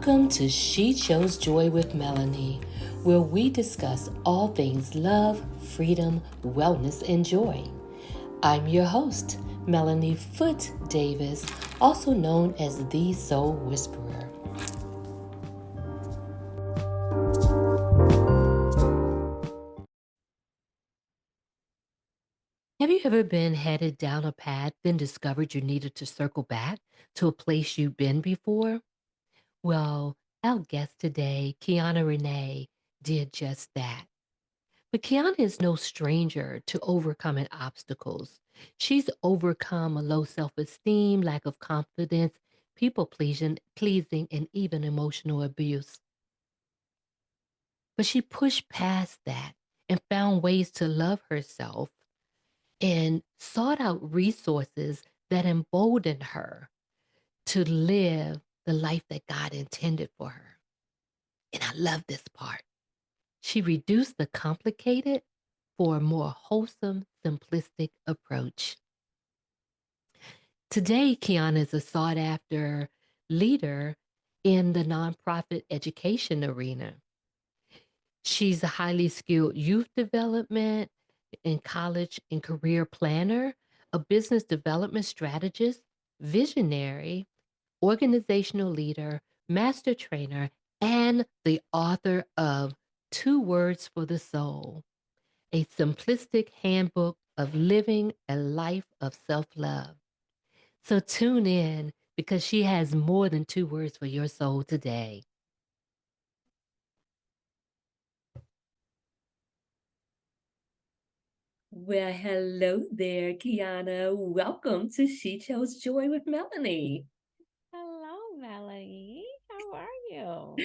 Welcome to She Chose Joy with Melanie, where we discuss all things love, freedom, wellness, and joy. I'm your host, Melanie Foote-Davis, also known as the Soul Whisperer. Have you ever been headed down a path, then discovered you needed to circle back to a place you've been before? Well, our guest today, Keana Renee, did just that. But Keana is no stranger to overcoming obstacles. She's overcome a low self-esteem, lack of confidence, pleasing, and even emotional abuse. But she pushed past that and found ways to love herself and sought out resources that emboldened her to live the life that God intended for her. And I love this part. She reduced the complicated for a more wholesome, simplistic approach. Today, Keana is a sought after leader in the nonprofit education arena. She's a highly skilled youth development and college and career planner, a business development strategist, visionary, organizational leader, master trainer, and the author of Two Words for the Soul, a simplistic handbook of living a life of self-love. So tune in because she has more than two words for your soul today. Well, hello there, Keana. Welcome to She Chose Joy with Melanie. Hello, Melanie. How are you?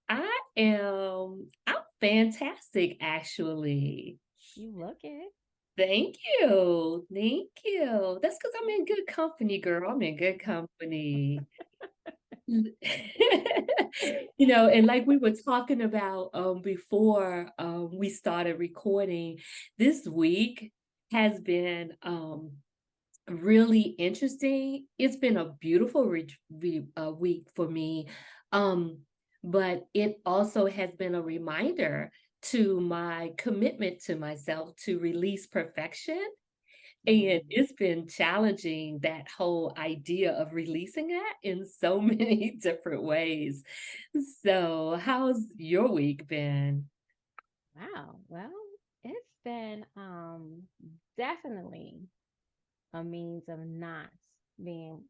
I'm fantastic, actually. You look it. Thank you. Thank you. That's because I'm in good company, girl. I'm in good company. And like we were talking about before we started recording, this week has been really interesting. It's been a beautiful week for me. Um, but it also has been a reminder to my commitment to myself to release perfection. And Mm. it's been challenging, that whole idea of releasing that in so many different ways. So, how's your week been? Wow. Well, it's been definitely a means of not being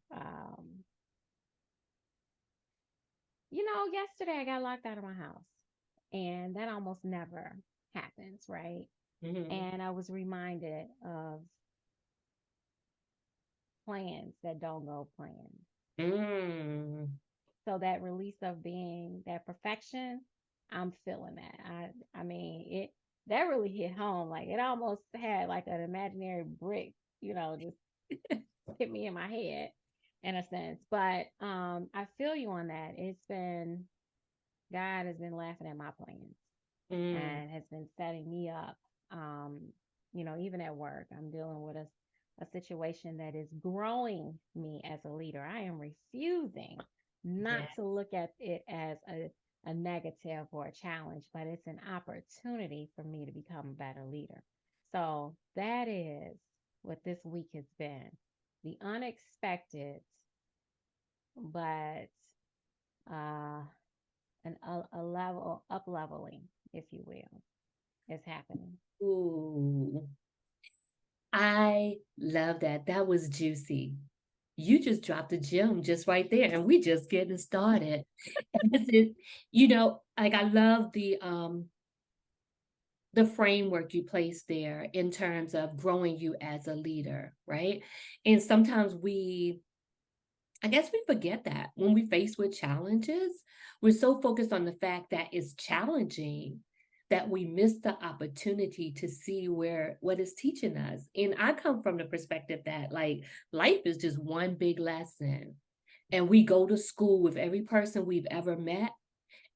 yesterday I got locked out of my house. And that almost never happens, right? Mhm. And I was reminded of plans that don't go planned. Mm. So that release of being that perfection, I'm feeling that. I mean, it that really hit home. Like it almost had like an imaginary brick, just hit me in my head in a sense. But I feel you on that. It's been God has been laughing at my plans Mm. and has been setting me up. Um, even at work, I'm dealing with a situation that is growing me as a leader. I am refusing not Yeah. to look at it as a negative or a challenge, but it's an opportunity for me to become a better leader. So that is what this week has been. The unexpected, but uh, a level up leveling, if you will, is happening. Ooh. I love that. That was juicy. You just dropped a gem just right there, and we just getting started. And this is, like I love the framework you place there in terms of growing you as a leader, right? And sometimes I guess we forget that when we face with challenges, we're so focused on the fact that it's challenging that we miss the opportunity to see what it's teaching us. And I come from the perspective that like life is just one big lesson. And we go to school with every person we've ever met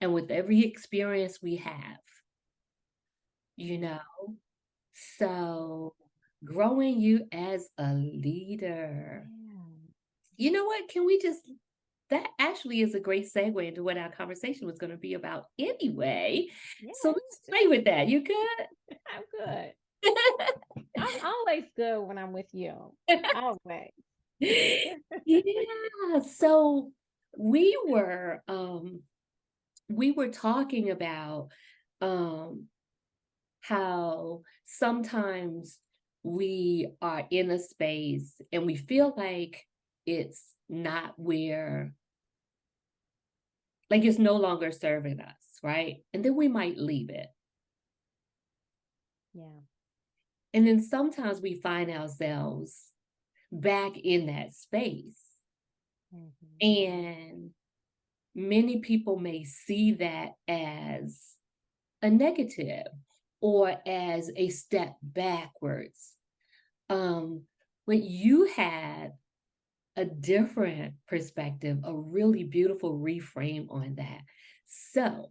and with every experience we have, you know? So growing you as a leader. Yeah. You know what? Can we just that actually is a great segue into what our conversation was going to be about anyway. Yeah, So let's play with that. You good? I'm good. I'm always good when I'm with you. Always. Yeah. So we were um we were talking about um how sometimes we are in a space and we feel like it's not where, like it's no longer serving us, right? And then we might leave it. Yeah. And then sometimes we find ourselves back in that space. Hmm. And many people may see that as a negative or as a step backwards. Um, but you had a different perspective, a really beautiful reframe on that. So,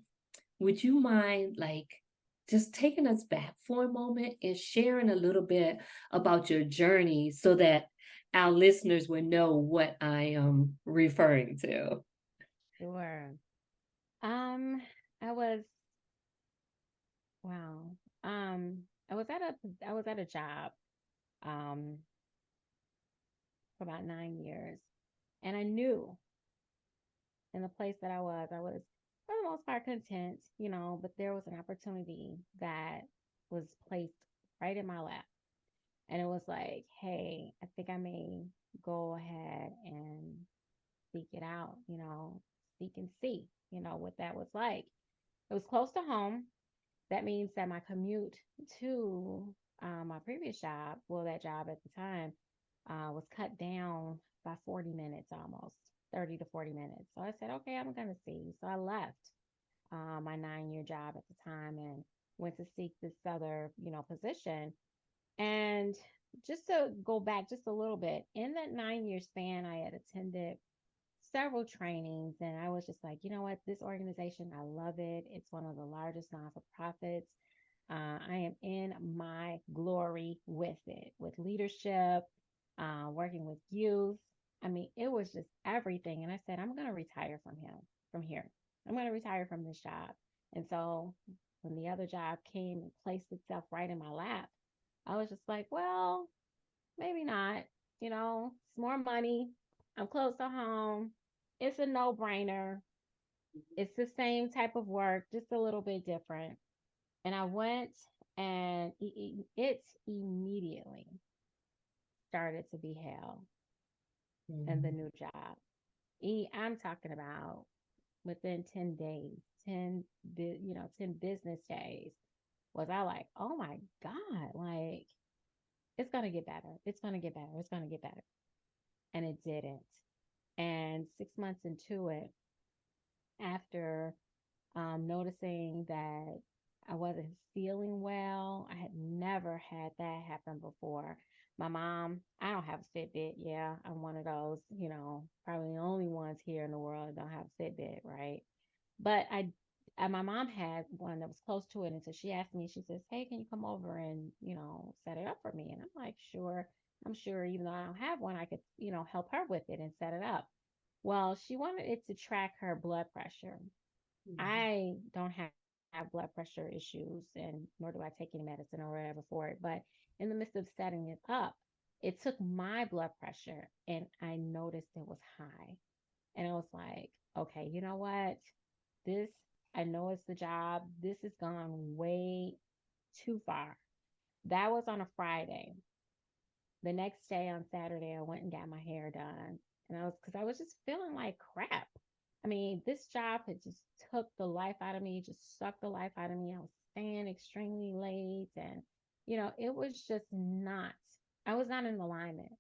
would you mind just taking us back for a moment and sharing a little bit about your journey so that our listeners would know what I am referring to? Sure. Um, I was wow. I was at a job um for about 9 years, and I knew in the place that I was for the most part content, but there was an opportunity that was placed right in my lap. And it was like, hey, I think I may go ahead and seek it out, seek and see, what that was like. It was close to home. That means that my commute to my previous job, well, that job at the time, was cut down by 40 minutes almost, 30 to 40 minutes. So I said, okay, I'm going to see. So I left my 9 year job at the time and went to seek this other, position. And just to go back just a little bit, in that 9 year span, I had attended several trainings, and I was just like, you know what, this organization, I love it. It's one of the largest non for profits. I am in my glory with it, with leadership, working with youth. I mean, it was just everything. And I said, I'm going to retire from here. I'm going to retire from this job. And so when the other job came and placed itself right in my lap, I was just like, well, maybe not. It's more money. I'm close to home. It's a no brainer. It's the same type of work, just a little bit different. And I went, and it immediately started to be hell in the Mhm. new job. I'm talking about within 10 days, 10 business days, was I like, oh my God, like it's going to get better. It's going to get better. It's going to get better. And it didn't. And 6 months into it, after noticing that I wasn't feeling well. I had never had that happen before. My mom, I don't have a Fitbit. Yeah, I'm one of those, probably the only ones here in the world that don't have a Fitbit, right? But my mom had one that was close to it. And so she asked me, she says, hey, can you come over and, set it up for me? And I'm like, sure. I'm sure even though I don't have one, I could, help her with it and set it up. Well, she wanted it to track her blood pressure. Mhm. I don't have blood pressure issues, and nor do I take any medicine or whatever for it. But in the midst of setting it up, it took my blood pressure and I noticed it was high. And I was like, okay, you know what? This, I know it's the job. This has gone way too far. That was on a Friday. The next day on Saturday, I went and got my hair done. And because I was just feeling like crap. I mean, this job had just took the life out of me, just sucked the life out of me. I was staying extremely late. And, it was just not, I was not in alignment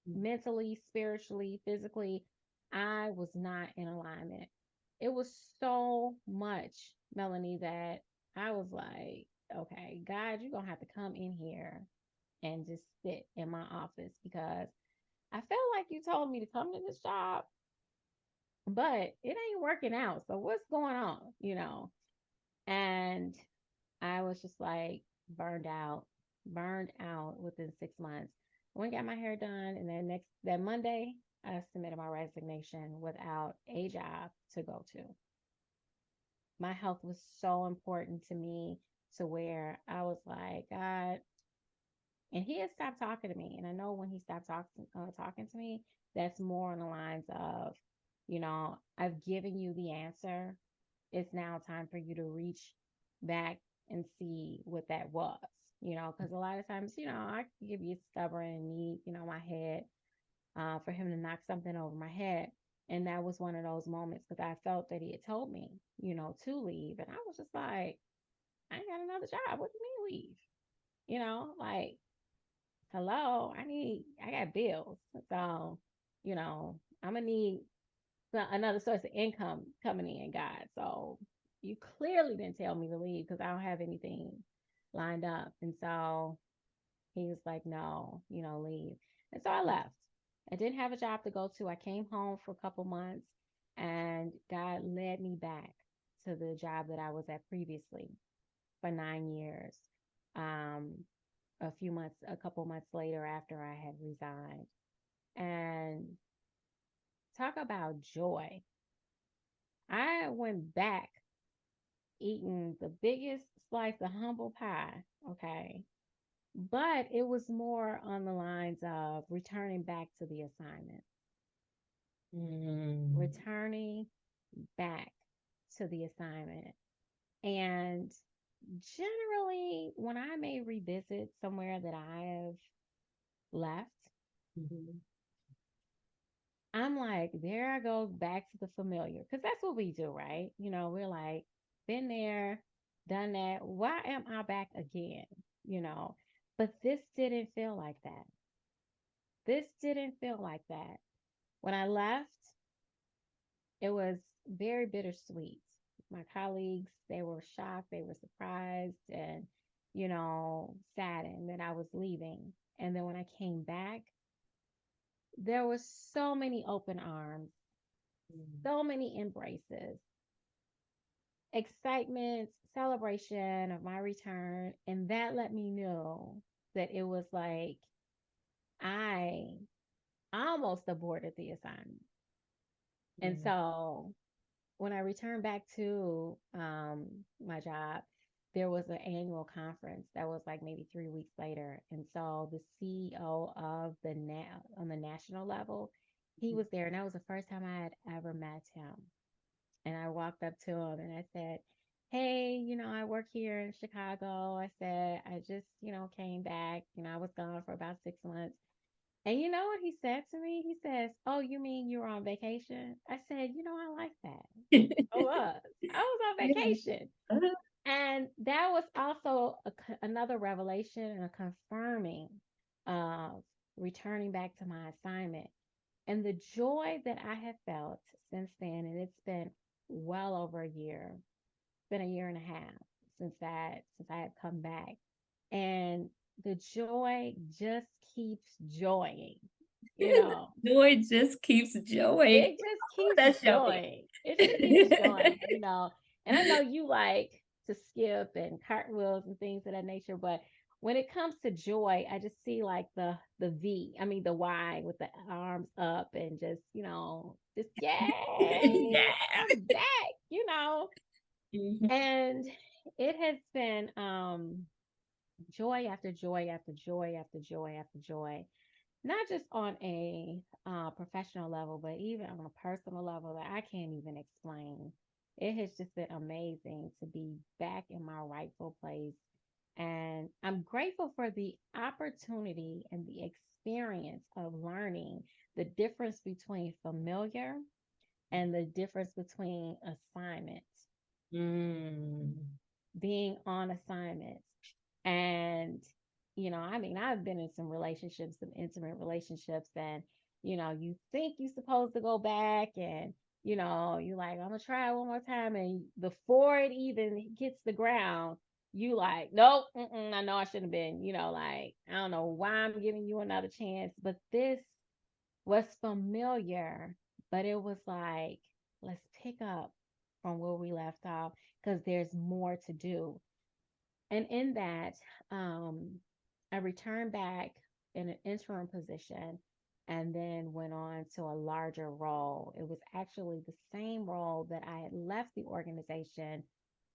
mentally, spiritually, physically. I was not in alignment. It was so much, Melanie, that I was like, okay, God, you're going to have to come in here and just sit in my office because I felt like you told me to come to this job, but it ain't working out. So what's going on, And I was just like burned out within 6 months. I went and got my hair done, and then that Monday, I submitted my resignation without a job to go to. My health was so important to me to where I was like, God, and he had stopped talking to me. And I know when he stopped talking to me, that's more on the lines of, I've given you the answer. It's now time for you to reach back and see what that was, because a lot of times, I can give you stubborn and need, my head for him to knock something over my head. And that was one of those moments because I felt that he had told me, to leave. And I was just like, I ain't got another job. What do you mean leave? Like, hello, I got bills. So, I'm gonna need another source of income coming in, God. So you clearly didn't tell me to leave because I don't have anything lined up. And so he was like, no, leave. And so I left. I didn't have a job to go to. I came home for a couple months and God led me back to the job that I was at previously for 9 years. Um, a couple months later after I had resigned. And talk about joy. I went back eating the biggest slice of humble pie, okay? But it was more on the lines of returning back to the assignment, Mm. returning back to the assignment. And generally, when I may revisit somewhere that I have left, Mhm. I'm like, there I go back to the familiar. Because that's what we do, right? We're like, been there, done that. Why am I back again? You know, but this didn't feel like that. This didn't feel like that. When I left, it was very bittersweet. My colleagues, they were shocked, they were surprised, and, saddened that I was leaving. And then when I came back, there were so many open arms, Mm. so many embraces, excitement, celebration of my return. And that let me know that it was like I almost aborted the assignment. And Mm. so when I returned back to my job, there was an annual conference that was like maybe 3 weeks later. And so the CEO of on the national level, he was there. And that was the first time I had ever met him. And I walked up to him and I said, hey, I work here in Chicago. I said, I just, came back. I was gone for about 6 months. And you know what he said to me? He says, oh, you mean you were on vacation? I said, I like that. I was. I was on Yeah. vacation. And that was also another revelation and a confirming of returning back to my assignment and the joy that I have felt since then. And it's been well over a year. It's been a year and a half since I had come back. And the joy just keeps joying, you know. Joy just keeps joy. It just Oh, keeps that's yummy. joy. It just keeps joy. And I know you like to skip and cartwheels and things of that nature, but when it comes to joy, I just see like the V, I mean the Y with the arms up and just yay, Yeah. I'm back. Mhm. And it has been joy after joy after joy after joy after joy, not just on a professional level, but even on a personal level that I can't even explain. It has just been amazing to be back in my rightful place. And I'm grateful for the opportunity and the experience of learning the difference between familiar and the difference between assignment, Mm. being on assignment. And, I've been in some relationships, some intimate relationships, and, you think you're supposed to go back and, you like, I'm gonna try it one more time. And before it even hits the ground, you like, nope, I know I shouldn't have been, like, I don't know why I'm giving you another chance. But this was familiar, but it was like, let's pick up from where we left off because there's more to do. And in that, I returned back in an interim position. and then went on to a larger role. It was actually the same role that I had left the organization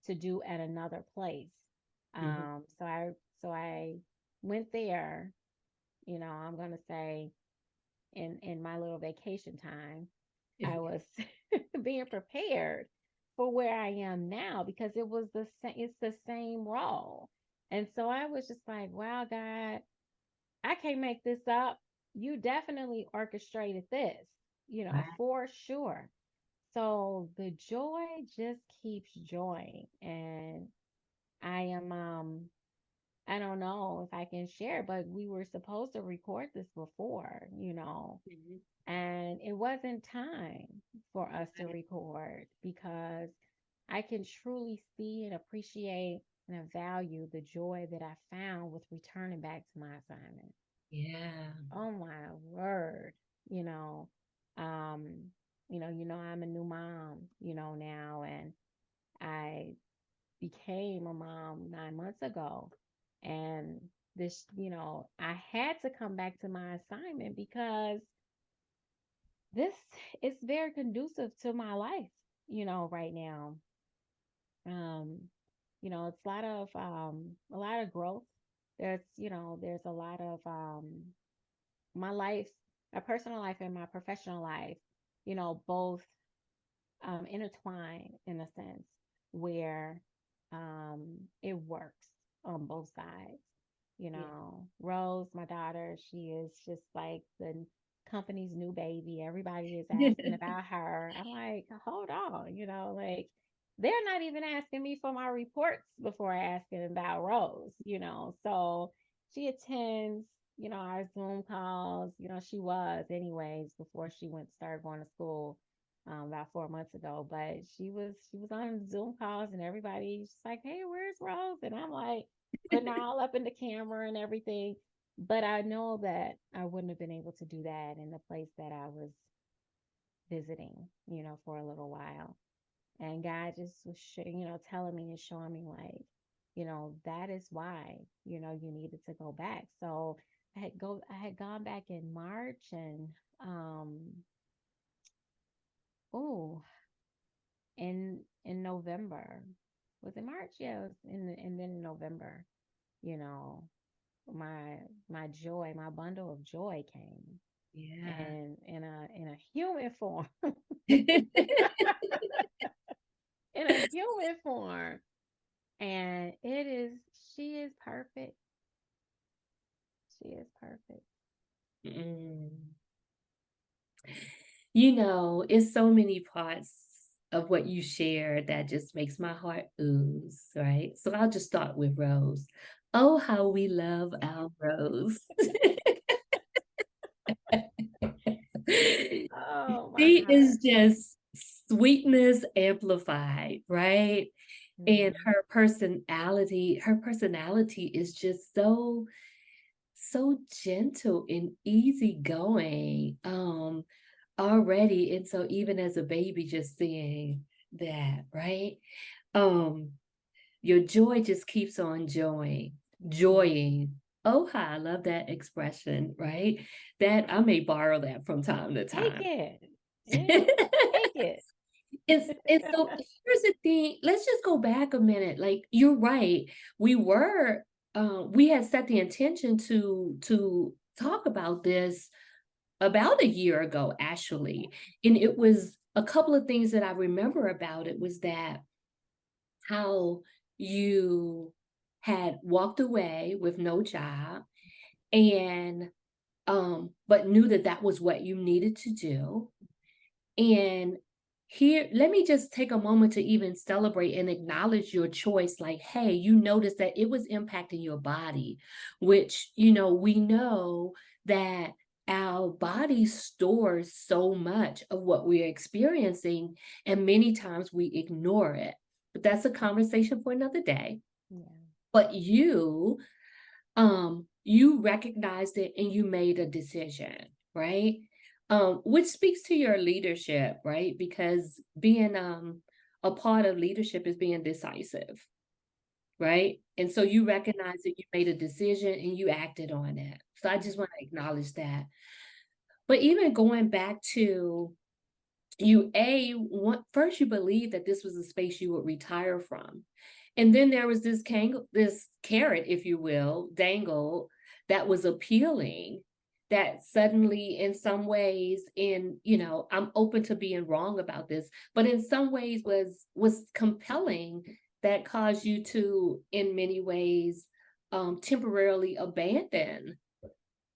to do at another place. Mhm. So I went there, I'm gonna say in my little vacation time, I was being prepared for where I am now because it's the same role. And so I was just like, wow, God, I can't make this up. You definitely orchestrated this, Right. for sure. So the joy just keeps joying. And I am I don't know if I can share, but we were supposed to record this before, Mhm. and it wasn't time for us to record because I can truly see and appreciate and value the joy that I found with returning back to my assignment. Yeah. Oh my word, you know, um, I'm a new mom, now, and I became a mom 9 months ago. And this, I had to come back to my assignment because this is very conducive to my life, right now. Um, it's a lot of growth. There's a lot of my life, my personal life and my professional life, both intertwined in a sense where it works on both sides. Yeah. Rose, my daughter, she is just like the company's new baby. Everybody is asking about her. I'm like, hold on, like they're not even asking me for my reports before asking about Rose, So she attends, our Zoom calls, she was anyways before she started going to school about 4 months ago. But she was on Zoom calls and everybody's just like, "Hey, where's Rose?" And I'm like putting her all up in the camera and everything. But I know that I wouldn't have been able to do that in the place that I was visiting, for a little while. And God just was, telling me and showing me like, that is why, you needed to go back. So I had gone back in March and um, oh, in November. Was it March? Yeah, it was and then in November, you know, my my joy, my bundle of joy came Yeah. and in a human form, in a human form. And she is perfect. She is perfect. Mm. You know, it's so many parts of what you share that just makes my heart ooze, right? So I'll just start with Rose. Oh, how we love our Rose. Oh my She is heart. just sweetness amplified, right? And Hmm. her personality is just so gentle and easygoing already. And so even as a baby, just seeing that, right? Um, your joy just keeps on Hmm. joying. Oh, how I love that expression, right? That I may borrow that from time to Take time. it. Take it. And so here's the thing. Let's just go back a minute. Like you're right. We had set the intention to talk about this about a year ago, actually. And it was a couple of things that I remember about it was that how you had walked away with no job and but knew that that was what you needed to do. And here, let me just take a moment to even celebrate and acknowledge your choice. Like, hey, you noticed that it was impacting your body, which, we know that our body stores so much of what we're experiencing, and many times we ignore it. But that's a conversation for another day. Yeah. But you recognized it and you made a decision, right? Which speaks to your leadership, right? Because being a part of leadership is being decisive, right? And so you recognize that you made a decision and you acted on it. So I just want to acknowledge that. But even going back to you, first you believed that this was a space you would retire from. And then there was this carrot, if you will, dangle that was appealing, that suddenly in some ways, I'm open to being wrong about this, but in some ways was compelling, that caused you to, in many ways, temporarily abandon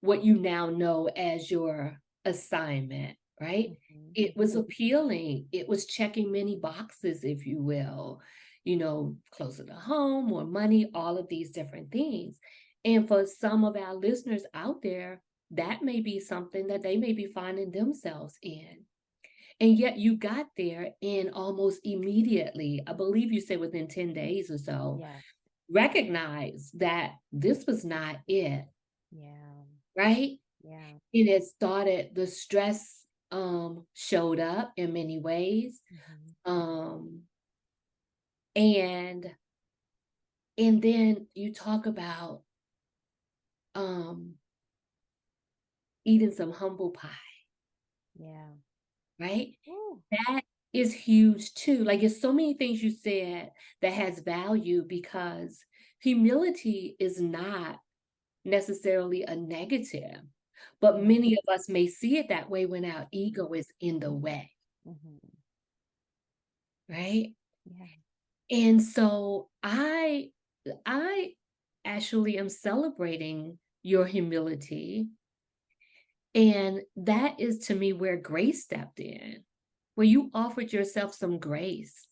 what you now know as your assignment, right? Mhm. It was appealing. It was checking many boxes, if you will, closer to home, more money, all of these different things. And for some of our listeners out there, that may be something that they may be finding themselves in. And yet you got there and almost immediately, I believe you said within 10 days or so, Yes. recognize that this was not it, Yeah. right? Yeah. It had started, the stress showed up in many ways. Mhm. Um and and then you talk about um eating some humble pie, Yeah. right? Ooh. That is huge too. Like, it's so many things you said that has value, because humility is not necessarily a negative, but Yeah. many of us may see it that way when our ego is in the way, Mhm. right? Yeah. And so I actually am celebrating your humility, and that is to me where grace stepped in, where you offered yourself some grace.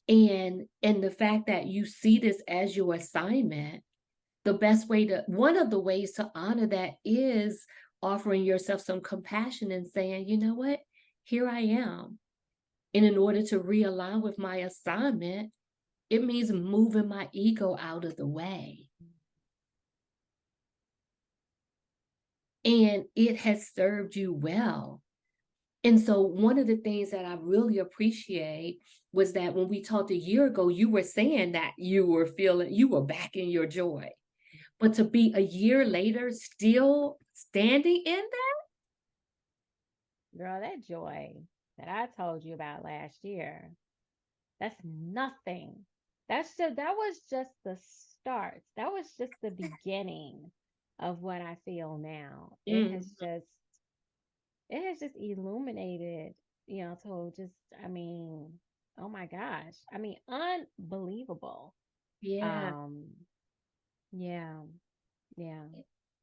And the fact that you see this as your assignment, one of the ways to honor that is offering yourself some compassion and saying, you know what, here I am. And in order to realign with my assignment, it means moving my ego out of the way. And it has served you well. And so one of the things that I really appreciate was that when we talked a year ago, you were saying that you were back in your joy. But to be a year later still standing in that, Girl, that joy that I told you about last year, that's nothing. That was just the start. That was just the beginning of what I feel now. mm, It has just illuminated, to just, I mean, oh my gosh. I mean, unbelievable. yeah. Um, yeah, yeah.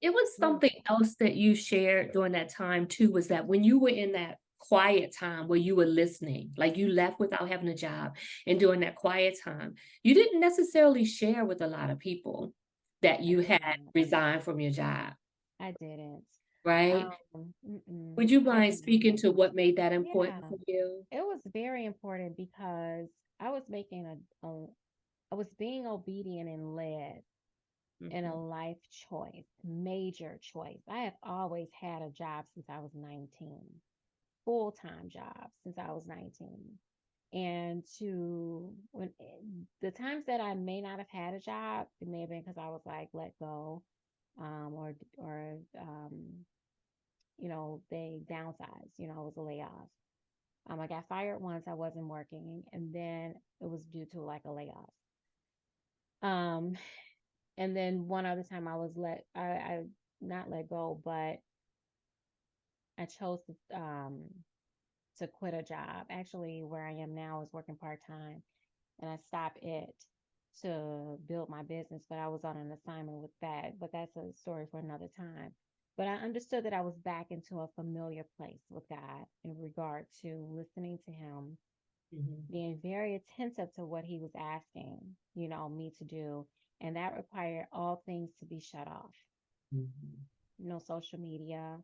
It was something Beautiful. else that you shared during that time too, was that when you were in that quiet time where you were listening, like you left without having a job, and during that quiet time, you didn't necessarily share with a lot of people that I you did had not. resigned from your job, I didn't. right? Mm-mm, Would you I mind speaking didn't. to what made that Yeah, important for you? it was very important because I was making I was being obedient and led in a Mhm, life choice, major choice. I have always had a job since I was 19, full-time job since I was 19. And the times that I may not have had a job, it may have been because I was like let go, or they downsized. It was a layoff. I got fired once. I wasn't working, and then it was due to like a layoff. Um, and then one other time I not let go, but I chose to quit a job. Actually, where I am now is working part time, and I stopped it to build my business, but I was on an assignment with that. But that's a story for another time. But I understood that I was back into a familiar place with God in regard to listening to Him, mhm, being very attentive to what He was asking, me to do. And that required all things to be shut off. mhm. No social media,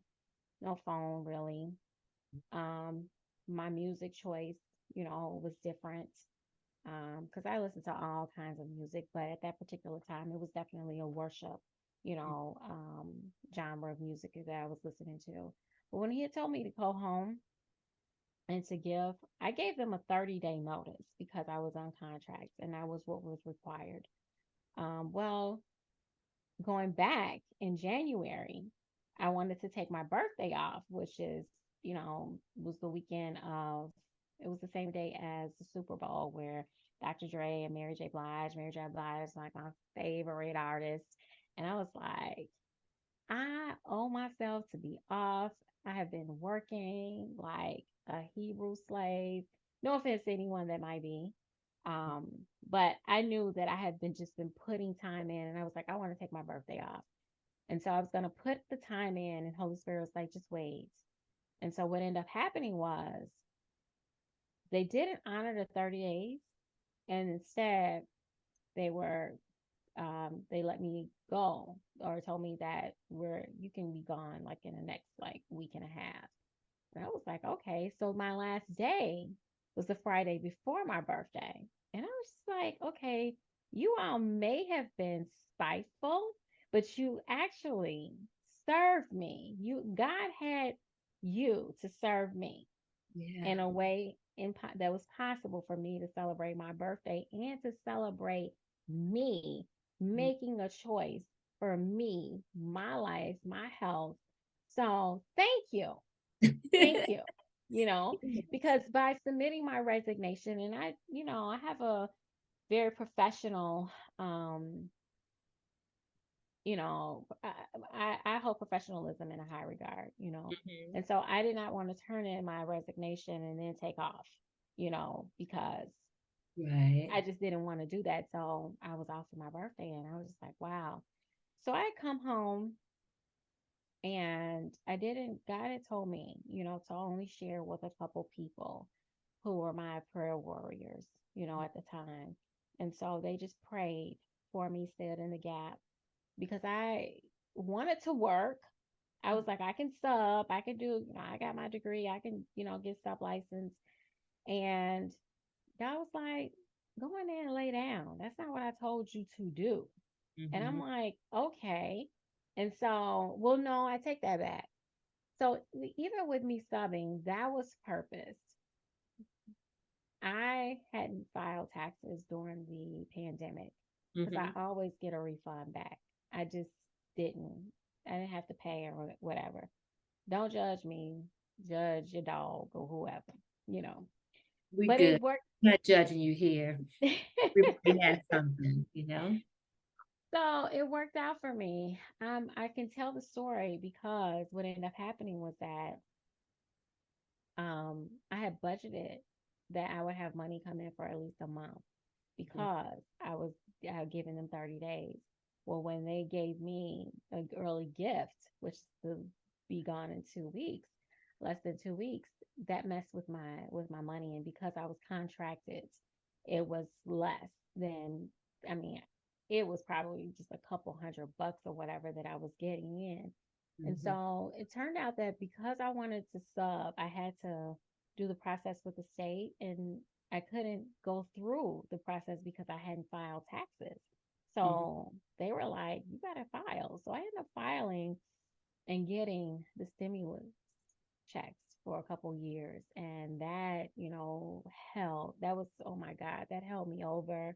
no phone really. Um, my music choice, was different because I listen to all kinds of music, but at that particular time, it was definitely a worship, genre of music that I was listening to. But when he had told me to go home and I gave them a 30-day notice because I was on contract and that was what was required. Well, going back in January, I wanted to take my birthday off, which is, was the weekend of, it was the same day as the Super Bowl where Dr. Dre and Mary J. Blige is like my favorite artist. And I was like, I owe myself to be off. I have been working like a Hebrew slave. No offense to anyone that might be. Um, but I knew that I had been putting time in, and I was like, I want to take my birthday off. And so I was going to put the time in, and Holy Spirit was like, just wait. And so what ended up happening was they didn't honor the 30 days, and instead they were they let me go or told me that you can be gone like in the next like week and a half. And I was like, okay. So my last day was the Friday before my birthday. And I was just like, okay, you all may have been spiteful, but you actually served me. God had you to serve me Yeah. in a way that was possible for me to celebrate my birthday and to celebrate me making a choice for me, my life, my health. So thank you. Thank you. You know, because by submitting my resignation, and I have a very professional, um, I hold professionalism in a high regard. Mhm. And so I did not want to turn in my resignation and then take off, because Right. I just didn't want to do that. So I was off for my birthday and I was just like, wow. So I come home and God had told me, to only share with a couple people who were my prayer warriors, at the time. And so they just prayed for me, stood in the gap because I wanted to work. I was like, I can sub, I can do, I got my degree, I can, get sub license. And God was like, go in there and lay down. That's not what I told you to do. And I'm Mhm. like, okay. And so, well, no, I take that back. So even with me subbing, that was purpose. I hadn't filed taxes during the pandemic because I Mhm. always get a refund back. I just didn't. I didn't have to pay or whatever. Don't judge me, judge your dog or whoever, you know. We But it good. worked. Not judging you here. Everybody has something. So it worked out for me. I can tell the story because what ended up happening was that I had budgeted that I would have money come in for at least a month because I was giving them 30 days. Well, when they gave me an early gift, which will be gone in 2 weeks, less than 2 weeks, that messed with my money. And because I was contracted, it was less than, I mean, it was probably just a couple $100 or whatever that I was getting in. And Mhm. so it turned out that because I wanted to sub, I had to do the process with the state, and I couldn't go through the process because I hadn't filed taxes. Mhm. So they were like, you got to file. So I ended up filing and getting the stimulus checks for a couple years. And that, that was, oh my God, that held me over.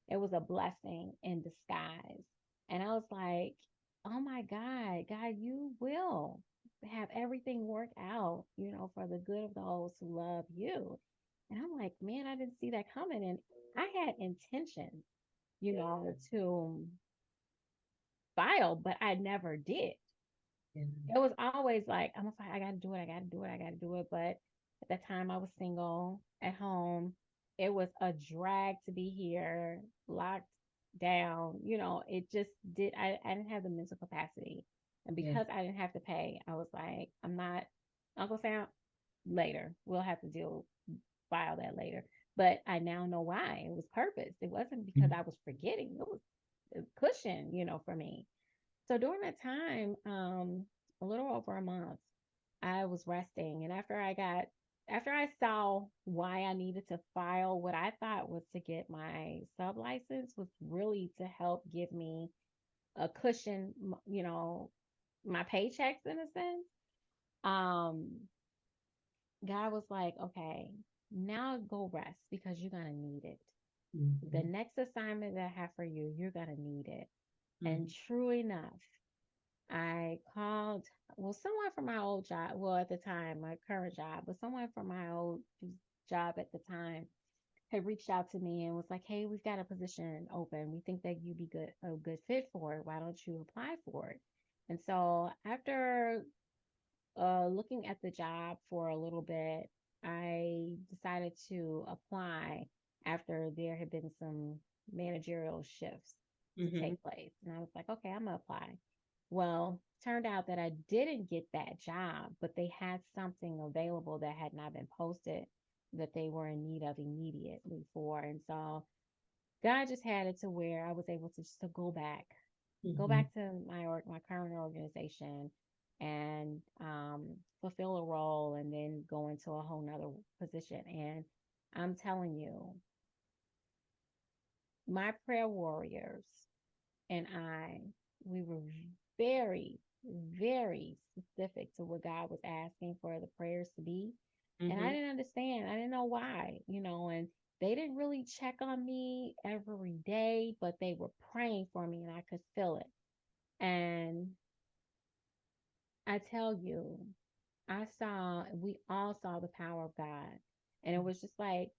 It was a blessing in disguise. And I was like, oh my God, you will have everything work out, for the good of those who love you. And I'm like, man, I didn't see that coming. And I had intention, to file, but I never did. Yeah. It was always like, I'm gonna fight, I gotta do it, I gotta do it, I gotta do it. But at the time I was single at home, it was a drag to be here, locked down. It just I didn't have the mental capacity. And Yeah. because I didn't have to pay, I was like, I'm not Uncle Sam, later. We'll have to file that later. But I now know why. It was purpose. It wasn't because I was forgetting. It was a cushion, for me. So during that time, a little over a month, I was resting. And after I saw why I needed to file, what I thought was to get my sub license was really to help give me a cushion, my paychecks in a sense. Um, God was like, okay, now go rest because you're going to need it. The Mhm. next assignment that I have for you, you're going to need it. And Mhm. true enough, I called someone from my old job, well, at the time, my current job, but someone from my old job at the time had reached out to me and was like, "Hey, we've got a position open. We think that you'd be a good fit for it. Why don't you apply for it?" And so after looking at the job for a little bit, I decided to apply after there had been some managerial shifts to Mm-hmm. take place. And I was like, okay, I'm going to apply. Well, turned out that I didn't get that job, but they had something available that had not been posted that they were in need of immediately for. And so God just had it to where I was able to just to go Mm-hmm. back to my current organization and fulfill a role and then go into a whole nother position. And I'm telling you, my prayer warriors and we were very, very specific to what God was asking for the prayers to be. And I Mm-hmm. didn't understand. I didn't know why, and they didn't really check on me every day, but they were praying for me and I could feel it. And I tell you, we all saw the power of God. And it was just like,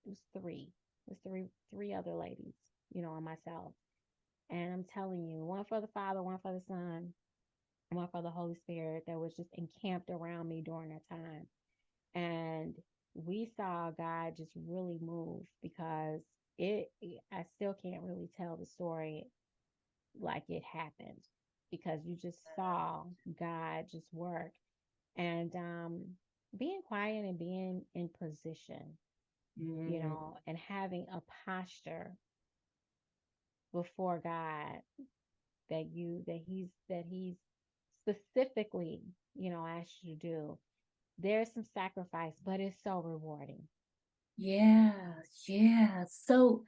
it was three. It was three other ladies, and myself. And I'm telling you, one for the Father, one for the Son, and one for the Holy Spirit that was just encamped around me during that time. And we saw God just really move because I still can't really tell the story like it happened because you just saw God just work and being quiet and being in position, Mm-hmm. and having a posture before God that he's specifically, asked you to do. There's some sacrifice, but it's so rewarding. Yeah, yeah. So,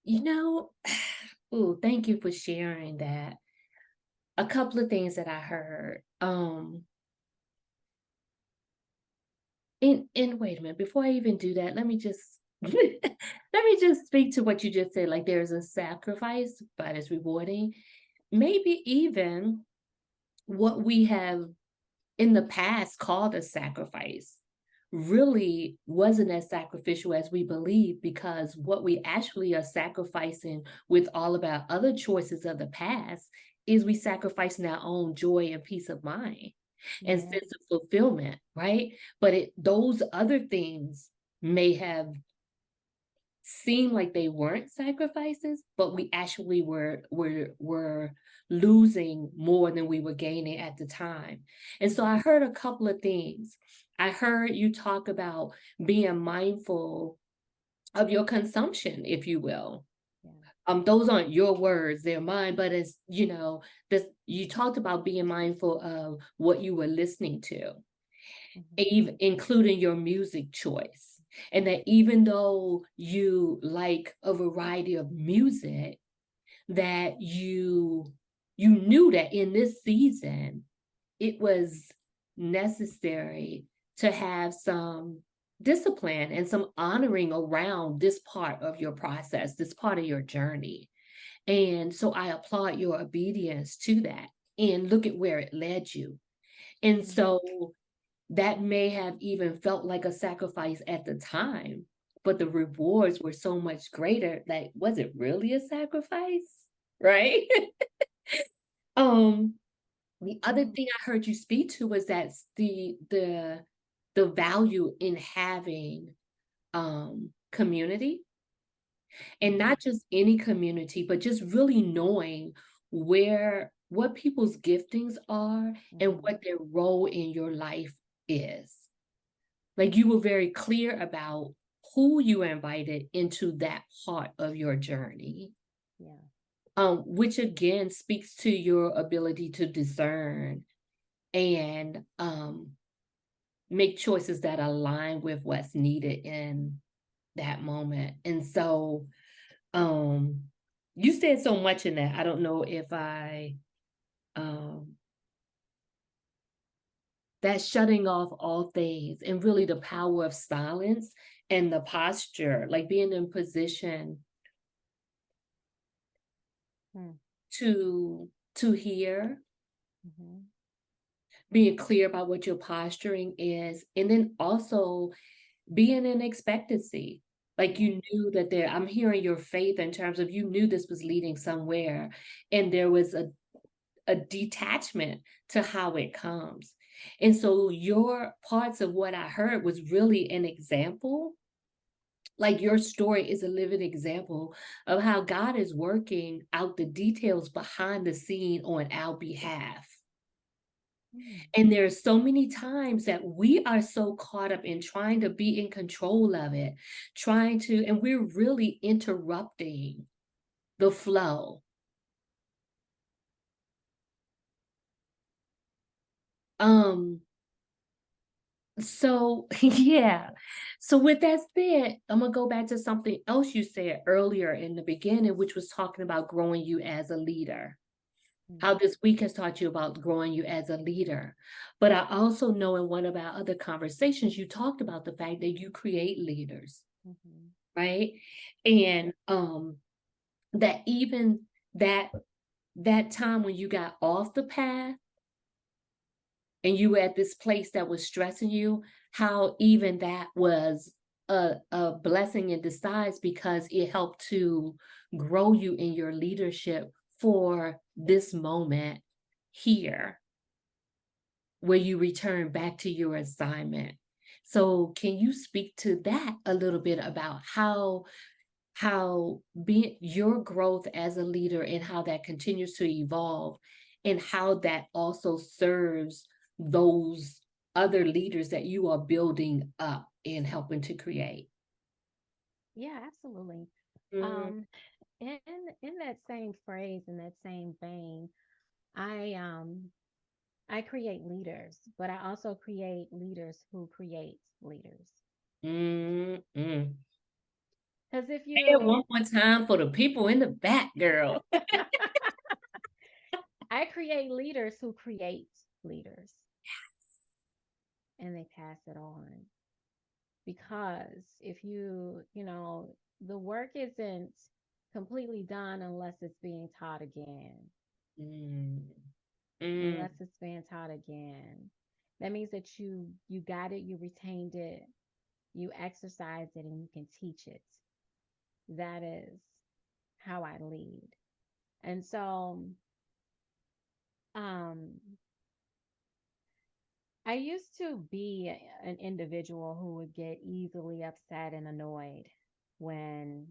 you know, oh, thank you for sharing that. A couple of things that I heard. And wait a minute, before I even do that, let me just let me just speak to what you just said. Like there's a sacrifice, but it's rewarding. Maybe even what we have in the past called a sacrifice really wasn't as sacrificial as we believe because what we actually are sacrificing with all of our other choices of the past is we sacrificing our own joy and peace of mind and Yeah. sense of fulfillment, right? But those other things may have seemed like they weren't sacrifices, but we actually were losing more than we were gaining at the time. And so I heard a couple of things. I heard you talk about being mindful of your consumption, if you will. Yeah. Those aren't your words, they're mine, but as you know, this you talked about being mindful of what you were listening to, Hmm. even including your music choice. And that even though you like a variety of music, that you knew that in this season it was necessary to have some discipline and some honoring around this part of your process, this part of your journey. And so I applaud your obedience to that. And look at where it led you. And Hmm. so that may have even felt like a sacrifice at the time, but the rewards were so much greater. Like, was it really a sacrifice? Right? um, the other Yeah. thing I heard you speak to was that the value in having community, and Hmm. not just any community, but just really knowing what people's giftings are and Hmm. what their role in your life is. Like you were very clear about who you invited into that part of your journey, Yeah. which again speaks to your ability to discern and make choices that align with what's needed in that moment. And so, um, you said so much in that. I don't know if um, that shutting off all things and really the power of silence and the posture, like being in position Hmm. to hear, Hmm. being clear about what your posturing is, and then also being in expectancy. Like Yeah. you knew that there, I'm hearing your faith in terms of you knew this was leading somewhere, and there was a detachment to how it comes. And so your parts of what I heard was really an example. Like your story is a living example of how God is working out the details behind the scene on our behalf. Mm. And there are so many times that we are so caught up in trying to be in control of it, and we're really interrupting the flow. Um, so yeah. So with that said, I'm gonna go back to something else you said earlier in the beginning, which was talking about growing you as a leader. Mm. How this week has taught you about growing you as a leader. But I also know in one of our other conversations, you talked about the fact that you create leaders, Mhm. right? And that even that time when you got off the path and you were at this place that was stressing you, how even that was a blessing in disguise because it helped to grow you in your leadership for this moment here where you return back to your assignment. So can you speak to that a little bit about how being your growth as a leader and how that continues to evolve and how that also serves those other leaders that you are building up and helping to create? Yeah, absolutely. Mm, Um, in in that same phrase, in that same vein, I um I create leaders, but I also create leaders who create leaders. mm, mm. Because if Say it you, one more time for the people in the back, girl. I create leaders who create leaders, and they pass it on. Because if the work isn't completely done unless it's being taught again. Mm, mm, Unless it's being taught again. That means that you got it, you retained it, you exercise it, and you can teach it. That is how I lead. And so um I used to be an individual who would get easily upset and annoyed when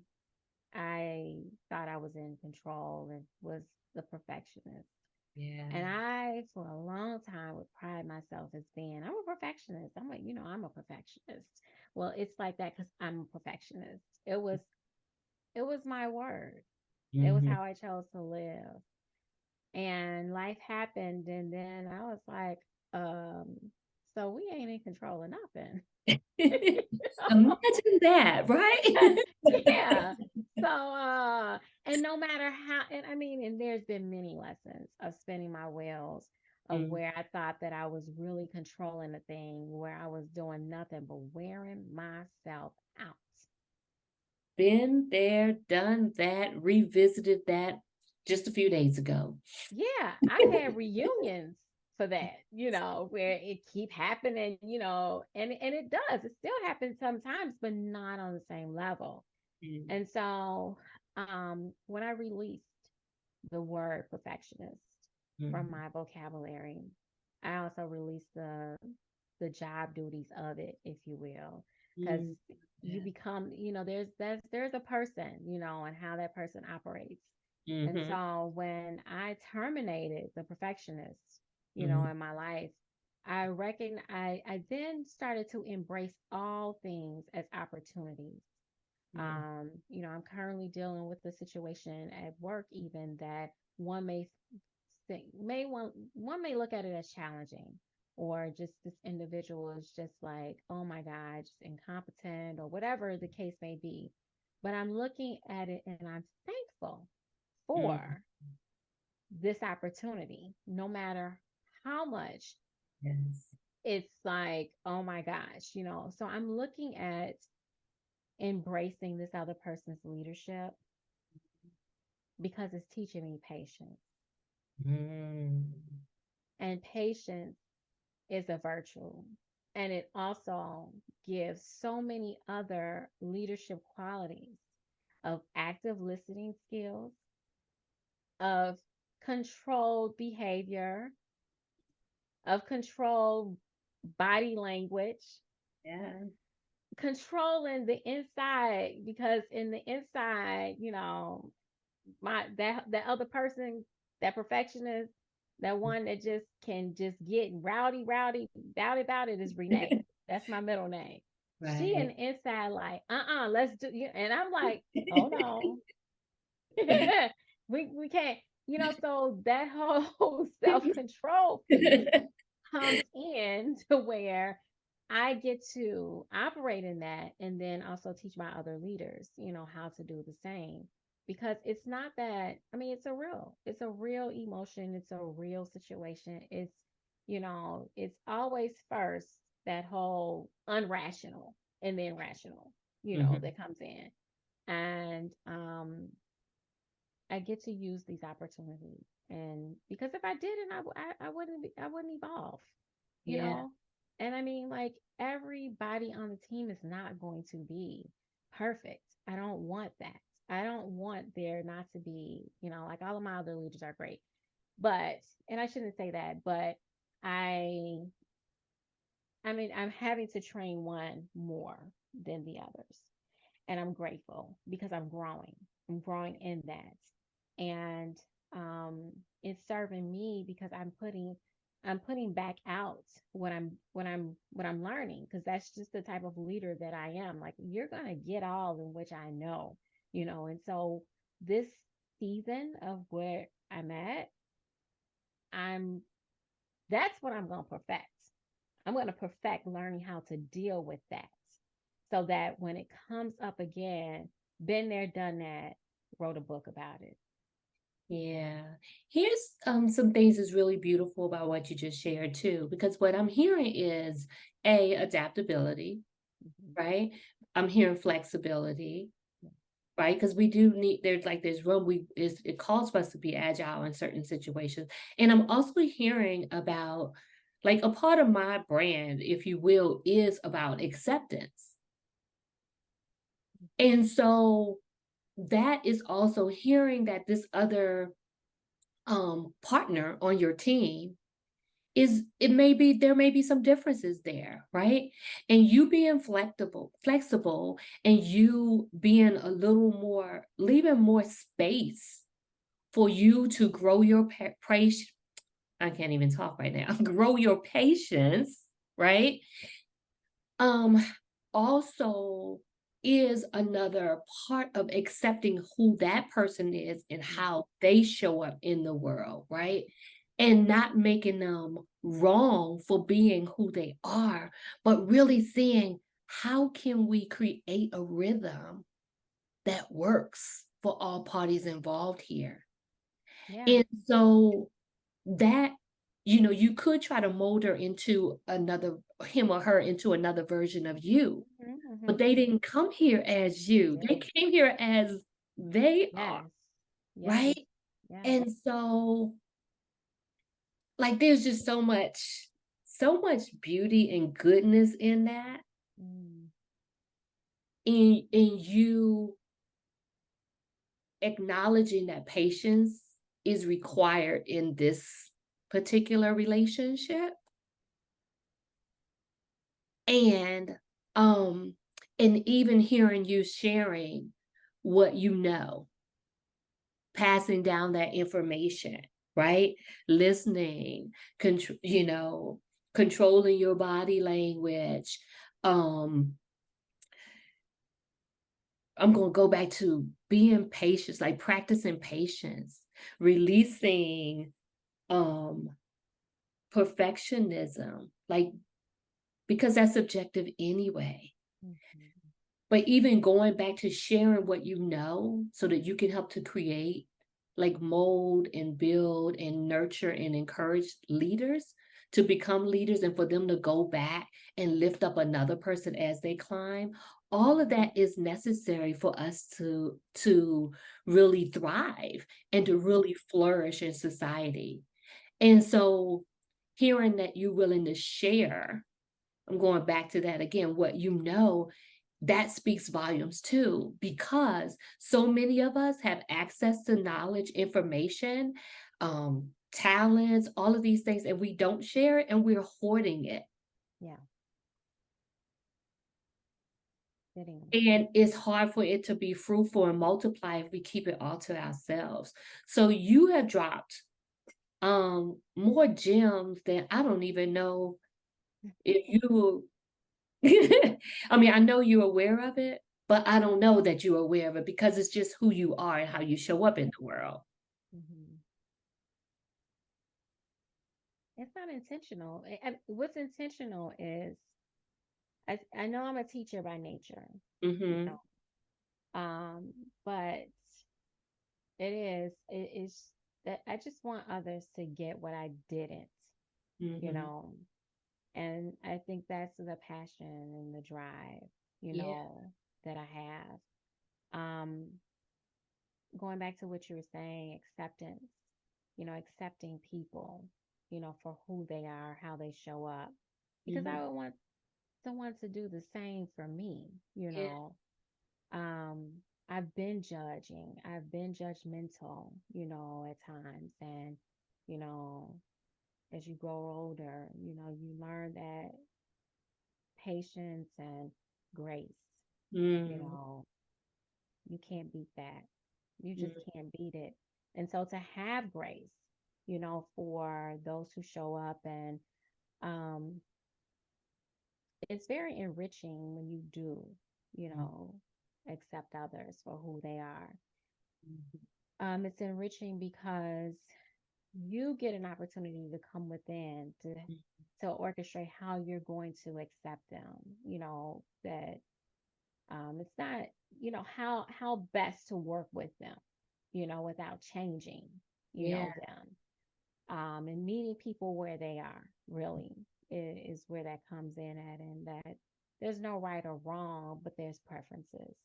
I thought I was in control and was the perfectionist. yeah. And I, for a long time, would pride myself as being, I'm a perfectionist. I'm like, I'm a perfectionist. Well, it's like that because I'm a perfectionist. It was my word. It was Mhm. how I chose to live. And life happened, and then I was like, um, so we ain't in control of nothing. Imagine that, right? Yeah. So and no matter how, and I mean, and there's been many lessons of spinning my wheels of Mm. where I thought that I was really controlling the thing, where I was doing nothing but wearing myself out. Been there, done that, revisited that just a few days ago. Yeah, I've had reunions for that, where it keep happening, and it does. It still happens sometimes, but not on the same level. Mm, And so, when I released the word perfectionist from mhm, my vocabulary, I also released the job duties of it, if you will, because mm, you yeah. become, there's a person, and how that person operates. And Mhm, so when I terminated the perfectionist, mhm, in my life, I then started to embrace all things as opportunities. mm, I'm currently dealing with a situation at work even that one may think may one may look at it as challenging, or just this individual is just like, oh my God, just incompetent or whatever the case may be. But I'm looking at it and I'm thankful mm, for this opportunity, no matter how much yes. it's like, oh my gosh, So I'm looking at embracing this other person's leadership because it's teaching me patience. Mm, And patience is a virtue. And it also gives so many other leadership qualities of active listening skills, of controlled behavior, of controlled body language, Yeah. controlling the inside, because in the inside, my that other person, that perfectionist, that one that just can just get rowdy about it is Renee. That's my middle name. She in Right. the inside like, let's do, and I'm like, hold on. we can't, so that whole self-control piece comes in to where I get to operate in that, and then also teach my other leaders, how to do the same. Because it's not that, I mean, it's a real emotion, it's a real situation. It's always first that whole unrational and then rational, Mhm. that comes in. And I get to use these opportunities. And because if I didn't, I wouldn't evolve, you Yeah. know? And I mean, like, everybody on the team is not going to be perfect. I don't want that. I don't want there not to be, like, all of my other leaders are great. But, and I shouldn't say that, but I, I mean, I'm having to train one more than the others, and I'm grateful because I'm growing. I'm growing in that, and um, it's serving me because I'm putting back out what I'm learning, because that's just the type of leader that I am. Like, you're gonna get all in which I know, and so this season of where I'm at, I'm that's what I'm gonna perfect. I'm going to perfect learning how to deal with that, so that when it comes up again, been there, done that, wrote a book about it. Yeah. Here's some things that's really beautiful about what you just shared too, because what I'm hearing is adaptability, Mhm. right? I'm hearing flexibility, right? Because we do need there's room it calls for us to be agile in certain situations. And I'm also hearing about like a part of my brand, if you will, is about acceptance. And so that is also hearing that this other partner on your team is it may be there may be some differences there, right? And you being flexible and you being a little more leaving more space for you to grow your patience. I can't even talk right now. Grow your patience, right? Um, also is another part of accepting who that person is and Mhm. how they show up in the world, right? And not making them wrong for being who they are, but really seeing how can we create a rhythm that works for all parties involved here. Yeah. And so that, you could try to mold her into him or her into another version of you, but Hmm. they didn't come here as They you. They didn't. came here as they are, Yes. Yes. right? Yes. And so, like, there's just so much beauty and goodness in that, Mm. in you acknowledging that patience is required in this particular relationship. And um and even hearing you sharing what you know, passing down that information, right? Listening, controlling your body language. um I'm going to go back to being patient, like practicing patience, releasing um perfectionism, like because that's subjective anyway. Mhm. But even going back to sharing what you know so that you can help to create, like mold and build and nurture and encourage leaders to become leaders and for them to go back and lift up another person as they climb. All of that is necessary for us to really thrive and to really flourish in society. And so hearing that you're willing to share, I'm going back to that again, what you know, that speaks volumes too, because so many of us have access to knowledge, information, talents, all of these things, and we don't share it and we're hoarding it. Yeah. Sitting. And it's hard for it to be fruitful and multiply if we keep it all to ourselves. So you have dropped more gems than I don't even know if you I mean, I know you're aware of it, but I don't know that you're aware of it because it's just who you are and how you show up in the world. Mhm. It's not intentional. What's intentional is I know I'm a teacher by nature, you Mm-hmm. know, but it is that I just want others to get what I didn't, you Mm-hmm. know, and I think that's the passion and the drive, Yeah. that I have. Going back to what you were saying, acceptance, accepting people, for who they are, how they show up, because Mm-hmm. I would want someone to do the same for me. Yeah. Um, I've been judging, I've been judgmental, at times. And, you know, as you grow older, you learn that patience and grace, you Mm-hmm. know, you can't beat that. You just can't beat it. And so to have grace, for those who show up, and um, it's very enriching when you do, you know, accept others for who they are. It's enriching because you get an opportunity to come within to orchestrate how you're going to accept them. That it's not, how best to work with them, without changing, Yeah. them. And meeting people where they are really is where that comes in at, and that there's no right or wrong, but there's preferences.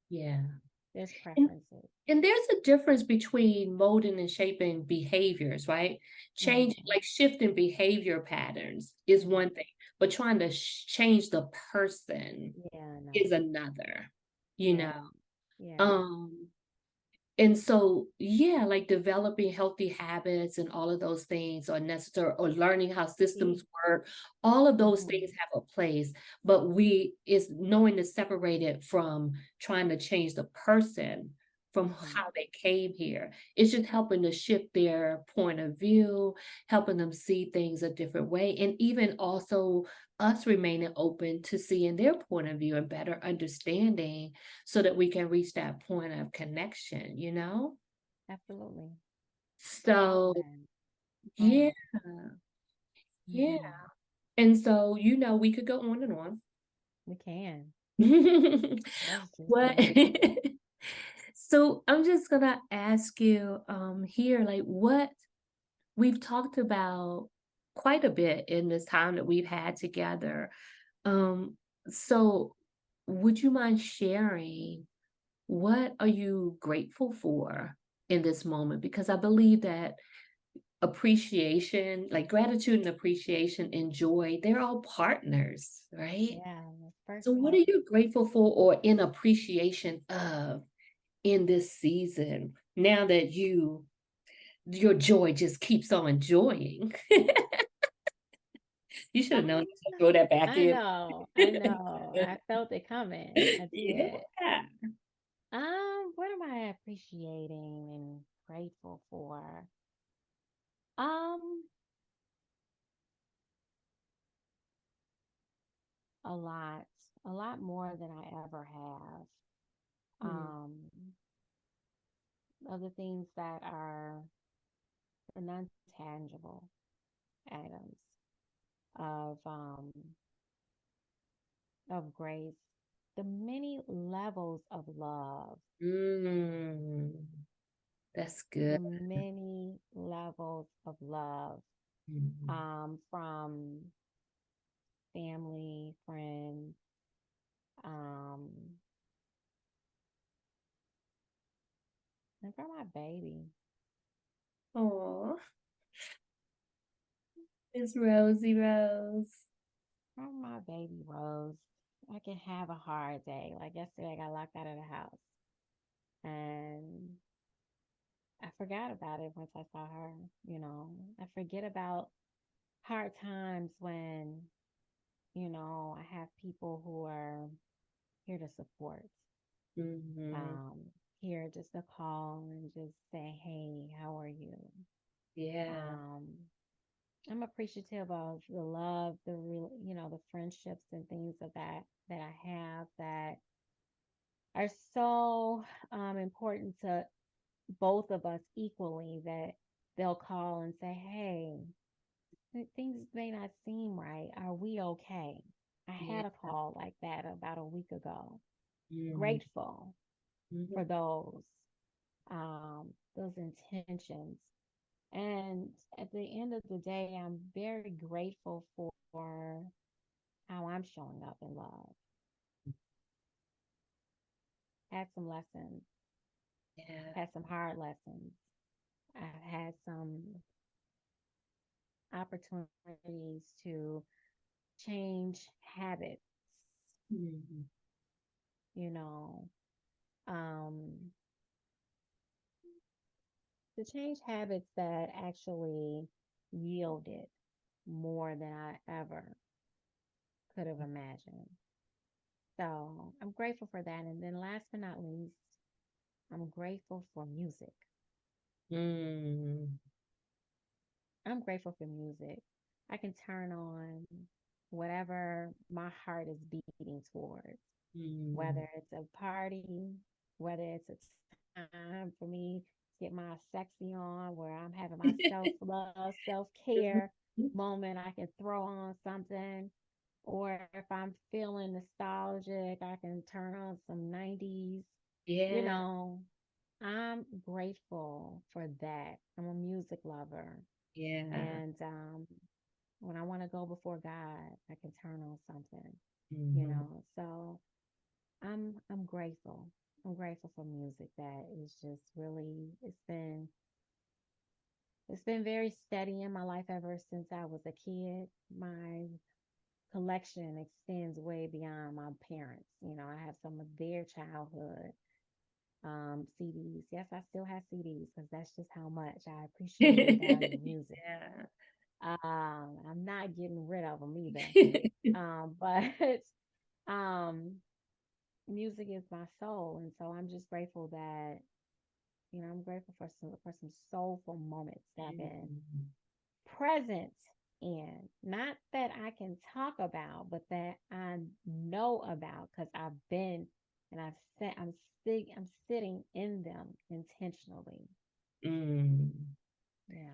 Yeah. There's And preferences. and there's a difference between molding and shaping behaviors, right? Changing, Hmm. like shifting behavior patterns is Hmm. one thing, but trying to change the person Yeah, is no. another, you know. Yeah. Yeah. Um, and so, yeah, like developing healthy habits and all of those things are necessary, or learning how systems work. All of those things Hmm. have a place, but is knowing to separate it from trying to change the person from Hmm. how they came here. It's just helping to shift their point of view, helping them see things a different way, and even also us remaining open to seeing their point of view and better understanding so that we can reach that point of connection, you know? Absolutely. Love So, that. Love yeah, that. yeah. Hmm. And so, we could go on and on. We can. Let's just What? do it. So I'm just gonna ask you here, like what we've talked about quite a bit in this time that we've had together. Um, so would you mind sharing what are you grateful for in this moment? Because I believe that appreciation, like gratitude and appreciation and joy, they're all partners, right? Yeah. The first So, what are piece. you grateful for or in appreciation of in this season now that your joy just keeps on joying? You should have known to throw that back I in. know. I know. I felt it coming. I did. Yeah. What am I appreciating and grateful for? Um, a lot. A lot more than I ever have. Mm. Um, of the things that are the non-tangible items of grace, the many levels of love, Mm. That's the good. many levels of love, Mhm. from family, friends, um, and from my baby. Aw. It's Rosie Rose. Oh, my baby Rose. I can have a hard day. Like yesterday, I got locked out of the house and I forgot about it once I saw her. I forget about hard times when, I have people who are here to support, Mm-hmm. um, here just to call and just say, hey, how are you? Yeah. Um, I'm appreciative of the love, the real, the friendships and things of that I have that are so important to both of us equally that they'll call and say, hey, things may not seem right. Are we okay? I Yeah. had a call like that about a week ago. Mm-hmm. Grateful for those intentions. And at the end of the day, I'm very grateful for how I'm showing up in love. Had some lessons, Yeah. had some hard lessons. I've had some opportunities to change habits, Mm-hmm. you know, um, to change habits that actually yielded more than I ever could have imagined. So I'm grateful for that. And then last but not least, I'm grateful for music. Mm-hmm. I'm grateful for music. I can turn on whatever my heart is beating towards, Mm-hmm. whether it's a party, whether it's a time for me to get my sexy on, where I'm having my self love, self care moment. I can throw on something. Or if I'm feeling nostalgic, I can turn on some 90s. You Yeah. know, I'm grateful for that. I'm a music lover. Yeah. And when I want to go before God, I can turn on something, Mm-hmm. So I'm grateful. I'm grateful for music that is just really it's been very steady in my life ever since I was a kid. My collection extends way beyond my parents. I have some of their childhood CDs. Yes, I still have CDs because that's just how much I appreciate and value music. Yeah. I'm not getting rid of them either. But um, music is my soul, and so I'm just grateful that I'm grateful for some soulful moments that I've been Mhm. present in. Not that I can talk about, but that I know about because I've been and I'm sitting in them intentionally. Mm. Yeah,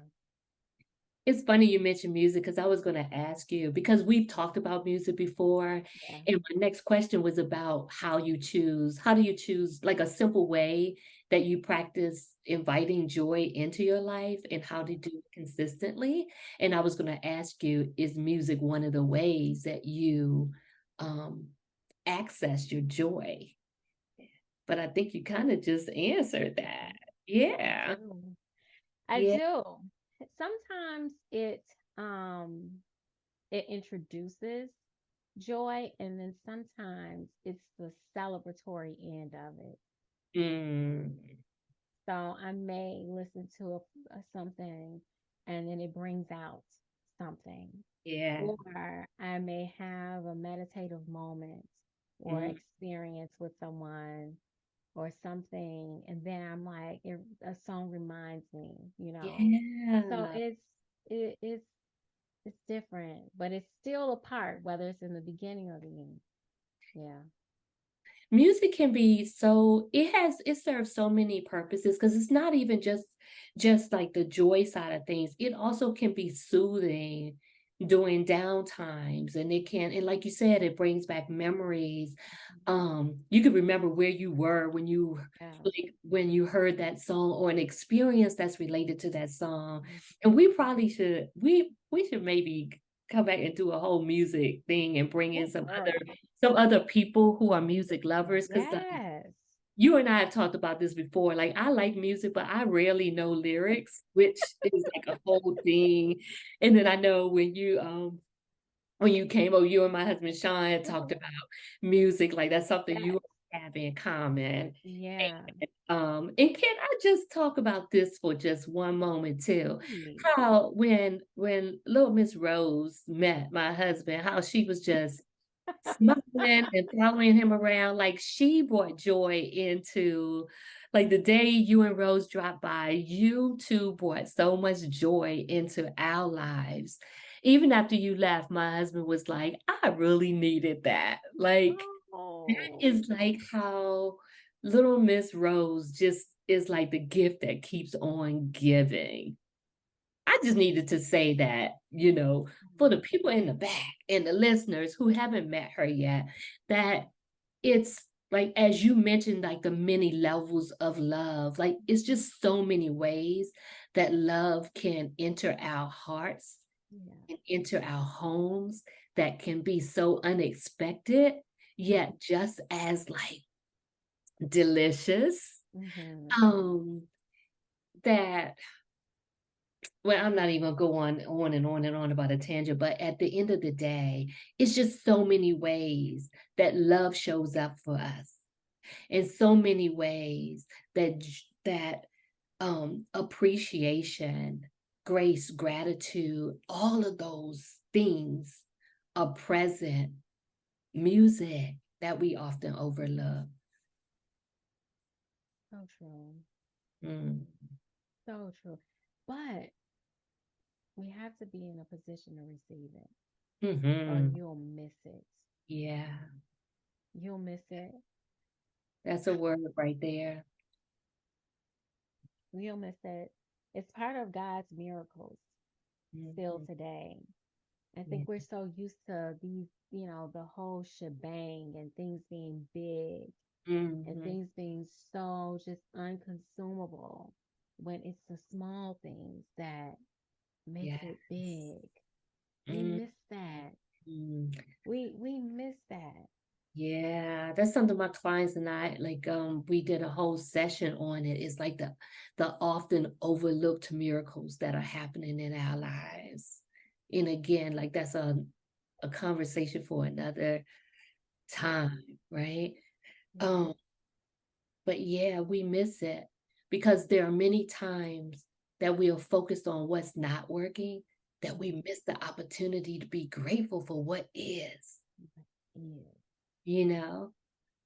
It's funny you mentioned music because I was going to ask you because we've talked about music before. yeah. And my next question was about how do you choose like a simple way that you practice inviting joy into your life and how to do it consistently? And I was going to ask you, is music one of the ways that you um, access your joy? But I think you kind of just answered that. I Yeah. do. I Yeah. do. Sometimes it introduces joy, and then sometimes it's the celebratory end of it. Mm, So I may listen to something and then it brings out something. yeah. Or I may have a meditative moment or Mm, experience with someone or something, and then I'm like, a song reminds me. So yeah. it's different, but it's still a part, whether it's in the beginning or the end. Yeah. Music can be so it serves so many purposes because it's not even just like the joy side of things. It also can be soothing during down times and it can and like you said, it brings back memories. You can remember where you were when you Yeah. like when you heard that song or an experience that's related to that song. Mhm. And we probably should we should maybe come back and do a whole music thing and bring in Oh, girl. some other people who are music lovers because Yes. you and I have talked about this before. Like, I like music, but I rarely know lyrics, which is like a whole thing. And then I know when you came over, you and my husband Sean had talked about music, like that's something Yes. you have in common. Yeah. And can I just talk about this for just one moment too? Please. How when little Miss Rose met my husband, how she was just smiling and following him around, like, she brought joy into like, the day you and Rose dropped by, you 2 brought so much joy into our lives. Even after you left, my husband was like, "I really needed that." Like, that Oh. is, like, how little Miss Rose just is like the gift that keeps on giving. I just needed to say that, for the people in the back and the listeners who haven't met her yet, that it's like, as you mentioned, like the many levels of love, like it's just so many ways that love can enter our hearts Yeah. and enter our homes that can be so unexpected, yet just as like delicious. Mm-hmm. Um, that well, I'm not even gonna go on and on and on about a tangent, but at the end of the day, it's just so many ways that love shows up for us, in so many ways that appreciation, grace, gratitude, all of those things are present. Music that we often overlook. So true. Mm. So true. But we have to be in a position to receive it, or Hmm. you'll miss it. Yeah, You'll miss it. that's a word right there. You'll miss it. It's part of God's miracles still Mhm. today. I think Yeah. we're so used to these, the whole shebang and things being big and Mhm. things being so just unconsumable when it's the small things that makes Yes. it big. We Mhm. miss that. We miss that. Yeah, that's something my clients and I like. We did a whole session on it. It's like the often overlooked miracles that are happening in our lives. And again, like that's a conversation for another time, right? Yeah. Um, but yeah, we miss it because there are many times that we are focused on what's not working, that we miss the opportunity to be grateful for what is, Yeah. you know?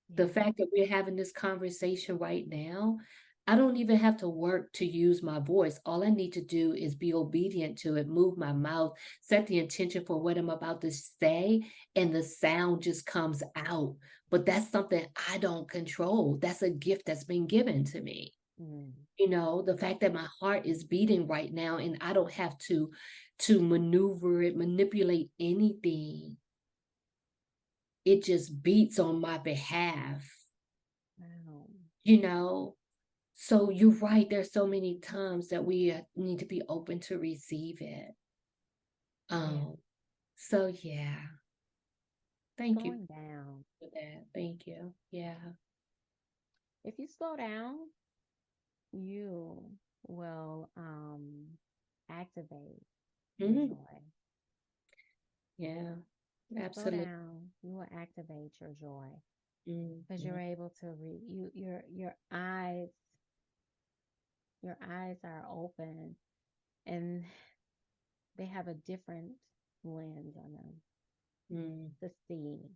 The Yeah. fact that we're having this conversation right now, I don't even have to work to use my voice. All I need to do is be obedient to it, move my mouth, set the intention for what I'm about to say, and the sound just comes out. But that's something I don't control. That's a gift that's been given to me. Mm. The fact that my heart is beating right now and I don't have to maneuver it, manipulate anything. It just beats on my behalf, Wow. you know? So you're right. There's so many times that we need to be open to receive it. Yeah. Um, so yeah, thank you Slowing down. for that. Thank you. Yeah. If you slow down, you will activate your Mhm. joy. Yeah. You slow Absolutely. down, you will activate your joy because you're Mhm. able to read. Your eyes are open, and they have a different lens on them Mhm. to see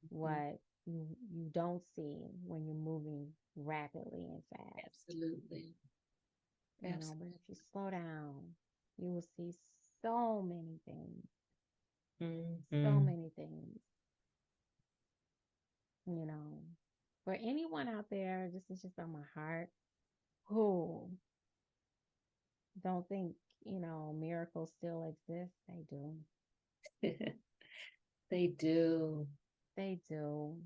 what you don't see when you're moving rapidly and fast. Absolutely. But if Absolutely. you slow down, you will see so many things, so Mhm. many things, you know. For anyone out there, this is just on my heart, who don't think, miracles still exist. They do. They do. They do.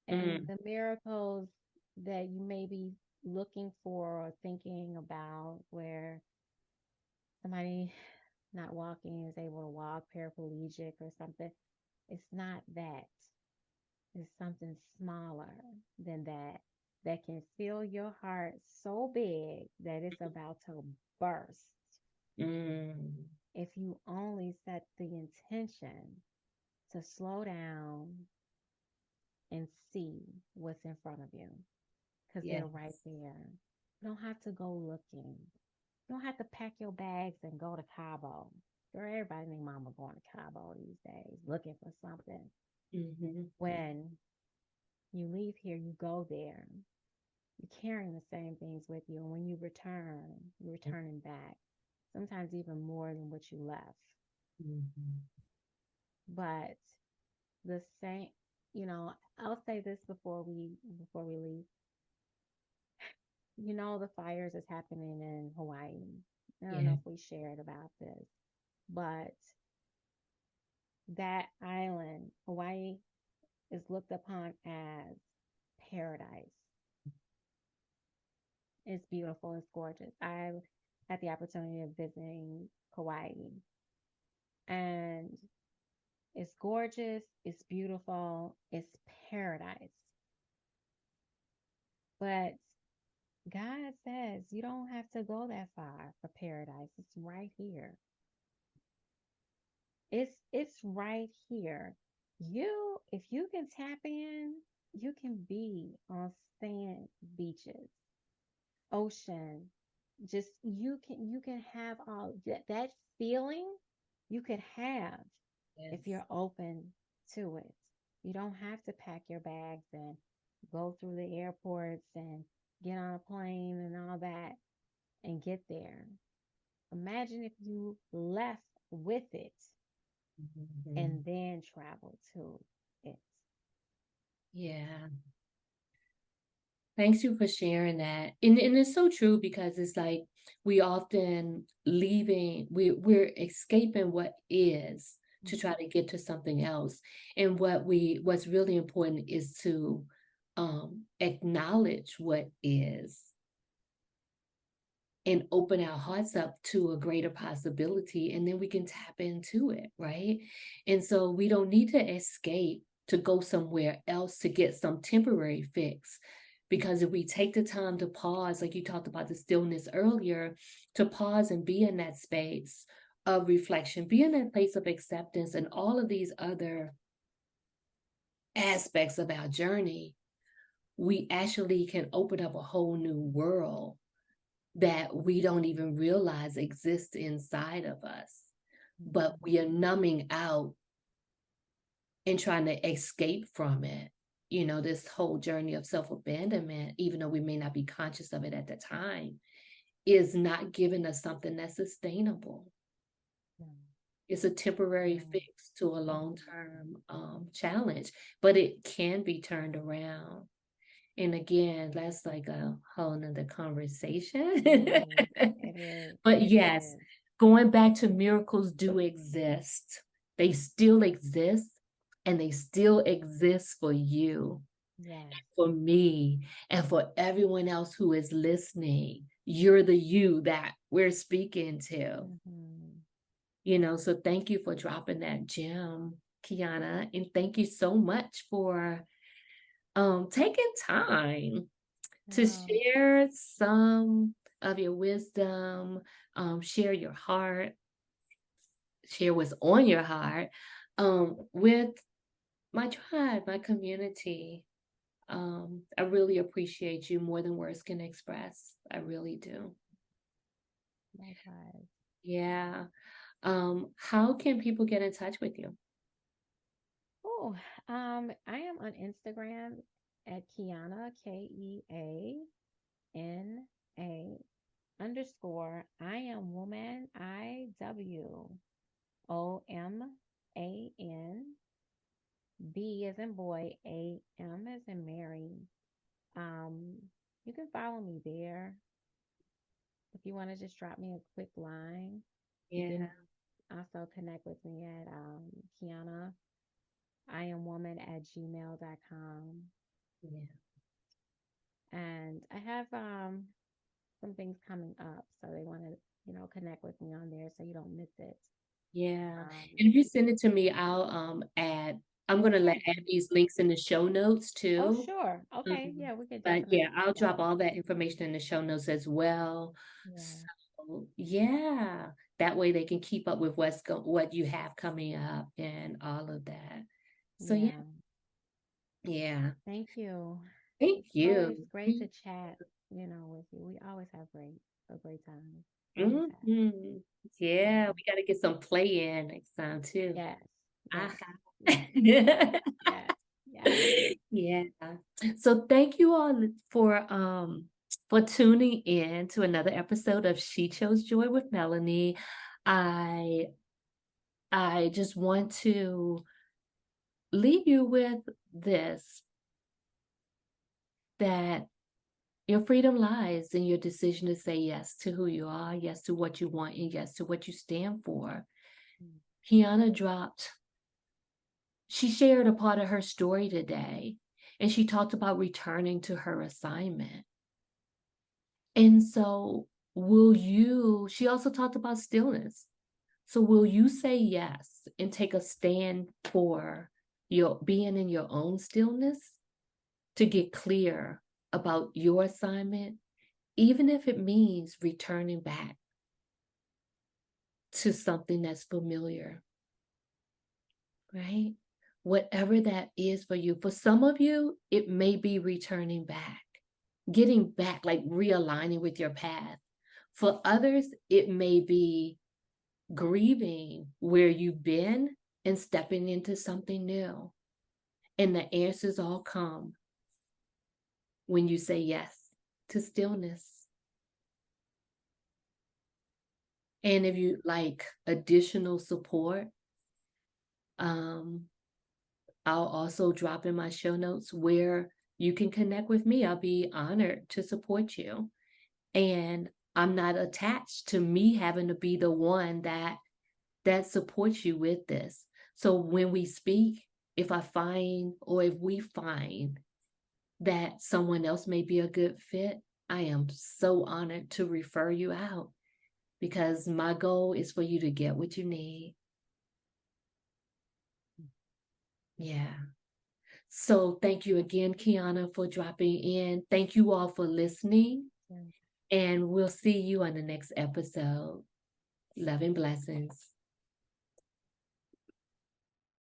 And Mm. the miracles that you may be looking for or thinking about, where somebody not walking is able to walk, paraplegic or something, it's not that. It's something smaller than that. that can fill your heart so big that it's about to burst Mm. if you only set the intention to slow down and see what's in front of you because Yes. they're right there. You don't have to go looking. You don't have to pack your bags and go to Cabo. Girl, everybody and their mama going to Cabo these days looking for something. Mm-hmm. When you leave here, you go there. You're carrying the same things with you. And when you return, you're returning back. Sometimes even more than what you left. Mm-hmm. But the same, I'll say this before we leave. The fires that's happening in Hawaii. I don't know Yeah. if we shared about this, but that island, Hawaii, is looked upon as paradise. It's beautiful, it's gorgeous. I had the opportunity of visiting Kauai, and it's gorgeous, it's beautiful, it's paradise. But God says you don't have to go that far for paradise. It's right here. It's right here. If you can tap in, you can be on sand beaches, ocean. Just you can have all that feeling you could have if Yes. you're open to it. You don't have to pack your bags and go through the airports and get on a plane and all that and get there. Imagine if you left with it Mm-hmm. and then traveled to it. Yeah. Thanks you for sharing that. And it's so true because it's like we often we're escaping what is to try to get to something else. And what's really important is to acknowledge what is and open our hearts up to a greater possibility, and then we can tap into it, right? And so we don't need to escape to go somewhere else to get some temporary fix. Because if we take the time to pause, like you talked about the stillness earlier, to pause and be in that space of reflection, be in that place of acceptance, and all of these other aspects of our journey, we actually can open up a whole new world that we don't even realize exists inside of us. But we are numbing out and trying to escape from it. This whole journey of self abandonment, even though we may not be conscious of it at the time, is not giving us something that's sustainable. It's a temporary fix to a long term challenge, but it can be turned around. And again, that's like a whole nother conversation. It is. But It yes, is. going back to miracles do exist. They still exist, and they still exist for you, Yes. for me, and for everyone else who is listening. You're the you that we're speaking to. Mm-hmm. So thank you for dropping that gem, Keana, and thank you so much for taking time to Oh, share some of your wisdom, share your heart, share what's on your heart with my tribe, my community. I really appreciate you more than words can express. I really do. likewise. Yeah. How can people get in touch with you? Oh, I am on Instagram at Keana, Keana _I am woman, IWOMAN, B as in boy, AM as in Mary. Um, you can follow me there. If you want to just drop me a quick line, you Yeah. can also connect with me at Keana I am woman at gmail.com. Yeah. And I have some things coming up. So they want to, connect with me on there so you don't miss it. Yeah. Um, And if you send it to me, I'll add I'm gonna Okay. add these links in the show notes Oh, too. sure. Okay. Um, Yeah, we could but yeah, definitely do I'll drop that. all that information in the show notes as well. Yeah. So yeah, that way they can keep up with what you have coming up and all of that. So yeah, Yeah. yeah. Thank you. Thank It's always you. great to chat, with you. We always have a great time. Always have. Mhm. Yeah, Yeah. we got to get some play in next time too. Yes. Yes. Uh-huh. Yes. Yes. Yes. Yeah. So thank you all for tuning in to another episode of She Chose Joy with Melanie. I I just want to leave you with this, that your freedom lies in your decision to say yes to who you are, yes to what you want, and yes to what you stand for. Mm. Keana she shared a part of her story today, and she talked about returning to her assignment. And so, she also talked about stillness. So, will you say yes and take a stand for your being in your own stillness to get clear about your assignment, even if it means returning back to something that's familiar, right? Whatever that is for you. For some of you, it may be returning back, getting back, like realigning with your path. For others, it may be grieving where you've been and stepping into something new. And the answers all come when you say yes to stillness. And if you like additional support, um, I'll also drop in my show notes where you can connect with me. I'll be honored to support you. And I'm not attached to me having to be the one that supports you with this. So when we speak, if I find or if we find that someone else may be a good fit, I am so honored to refer you out, because my goal is for you to get what you need. Yeah. So thank you again, Keana, for dropping in. Thank you all for listening, Yeah. and we'll see you on the next episode. Love and blessings.